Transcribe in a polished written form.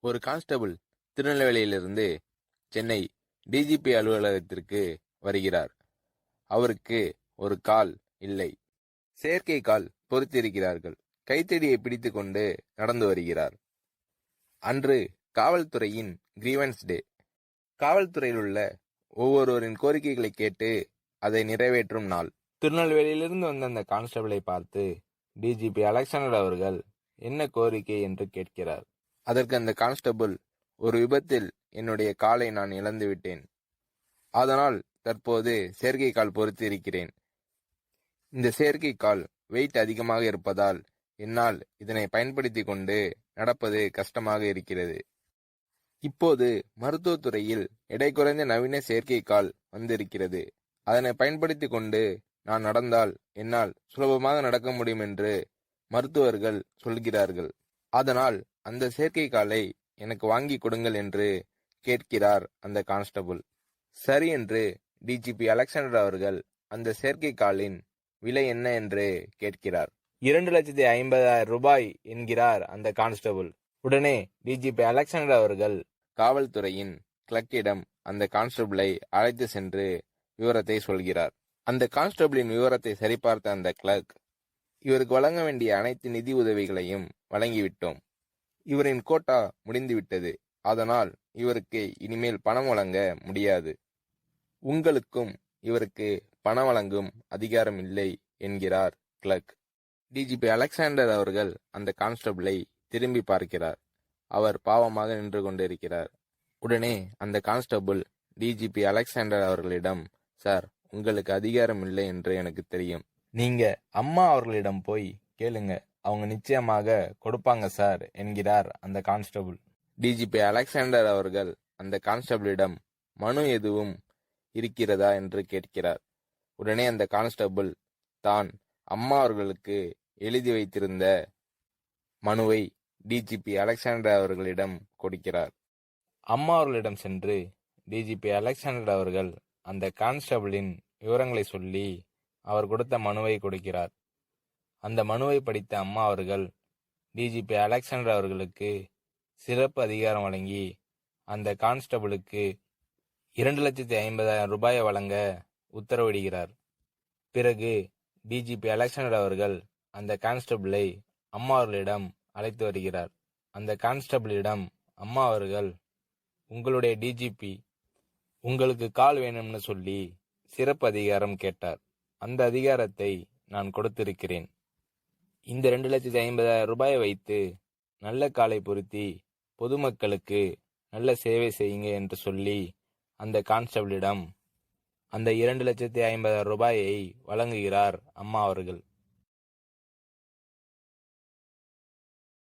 ஒரு constable திருநெல்வேலியிலிருந்து Chennai DGP அலுவலகத்திற்கு வருகிறார். அவருக்கு ஒரு கால் இல்லை. செயற்கை கால் பொருத்தியிருக்கிறார்கள். கைத்தடியை பிடித்துக் கொண்டு நடந்து வருகிறார். அன்று காவல்துறையின் கிரீவன்ஸ் டே. காவல்துறையில் உள்ள ஒவ்வொருவரின் கோரிக்கைகளை கேட்டு அதை நிறைவேற்றும் நாள். திருநெல்வேலியிலிருந்து வந்த அந்த கான்ஸ்டபிளை பார்த்து டிஜிபி அலெக்சாண்டர் அவர்கள் என்ன கோரிக்கை என்று கேட்கிறார். அதற்கு அந்த கான்ஸ்டபிள், ஒரு விபத்தில் என்னுடைய காலை நான் இழந்து விட்டேன். அதனால் தற்போது செயற்கை கால் பொருத்தி இருக்கிறேன். இந்த செயற்கை கால் வெயிட் அதிகமாக இருப்பதால் என்னால் இதனை பயன்படுத்தி கொண்டு நடப்பது கஷ்டமாக இருக்கிறது. இப்போது மருத்துவத்துறையில் எடை குறைந்த நவீன செயற்கை கால் வந்திருக்கிறது. அதனை பயன்படுத்தி கொண்டு நான் நடந்தால் என்னால் சுலபமாக நடக்க முடியும் என்று மருத்துவர்கள் சொல்கிறார்கள். அதனால் அந்த செயற்கை காலை எனக்கு வாங்கி கொடுங்கள் என்று கேட்கிறார் அந்த கான்ஸ்டபிள். சரி என்று டிஜிபி அலெக்சாண்டர் அவர்கள் அந்த செயற்கை காலின் விலை என்ன என்று கேட்கிறார். 2,50,000 ரூபாய் என்கிறார் அந்த கான்ஸ்டபிள். உடனே டிஜிபி அலெக்சாண்டர் அவர்கள் காவல்துறையின் கிளர்க்கிடம் அந்த கான்ஸ்டபிளை அழைத்து சென்று விவரத்தை சொல்கிறார். அந்த கான்ஸ்டபிளின் விவரத்தை சரிபார்த்த அந்த கிளர்க், இவருக்கு வழங்க வேண்டிய அனைத்து நிதி உதவிகளையும் வழங்கிவிட்டோம். இவரின் கோட்டா முடிந்துவிட்டது. அதனால் இவருக்கு இனிமேல் பணம் வழங்க முடியாது. உங்களுக்கும் இவருக்கு பணம் வழங்கும் அதிகாரம் இல்லை என்கிறார் கிளர்க். டிஜிபி அலெக்சாண்டர் அவர்கள் அந்த கான்ஸ்டபிளை திரும்பி பார்க்கிறார். அவர் பாவமாக நின்று கொண்டிருக்கிறார். உடனே அந்த கான்ஸ்டபிள் டிஜிபி அலெக்சாண்டர் அவர்களிடம், சார், உங்களுக்கு அதிகாரம் இல்லை என்று எனக்கு தெரியும். நீங்க அம்மா அவர்களிடம் போய் கேளுங்க, அவங்க நிச்சயமாக கொடுப்பாங்க சார் என்கிறார் அந்த கான்ஸ்டபிள். டிஜிபி அலெக்சாண்டர் அவர்கள் அந்த கான்ஸ்டபிளிடம் மனு எதுவும் இருக்கிறதா என்று கேட்கிறார். உடனே அந்த கான்ஸ்டபிள் தான் அம்மா அவர்களுக்கு எழுதி வைத்திருந்த மனுவை டிஜிபி அலெக்சாண்டர் அவர்களிடம் கொடுக்கிறார். அம்மா அவர்களிடம் சென்று டிஜிபி அலெக்சாண்டர் அவர்கள் அந்த கான்ஸ்டபிளின் விவரங்களை சொல்லி அவர் கொடுத்த மனுவை கொடுக்கிறார். அந்த மனுவை படித்த அம்மா அவர்கள் டிஜிபி அலெக்சாண்டர் அவர்களுக்கு சிறப்பு அதிகாரம் வழங்கி அந்த கான்ஸ்டபிளுக்கு 2,50,000 ரூபாயை வழங்க உத்தரவிடுகிறார். பிறகு டிஜிபி அலெக்சாண்டர் அவர்கள் அந்த கான்ஸ்டபிளை அம்மா அவர்களிடம் அழைத்து வருகிறார். அந்த கான்ஸ்டபிளிடம் அம்மா அவர்கள், உங்களுடைய டிஜிபி உங்களுக்கு கால் வேணும்னு சொல்லி சிறப்பு அதிகாரம் கேட்டார். அந்த அதிகாரத்தை நான் கொடுத்திருக்கிறேன். இந்த 2,50,000 ரூபாயை வைத்து நல்ல காலை பொருத்தி பொதுமக்களுக்கு நல்ல சேவை செய்யுங்க என்று சொல்லி அந்த கான்ஸ்டபிளிடம் அந்த 2,50,000 ரூபாயை வழங்குகிறார் அம்மா அவர்கள்.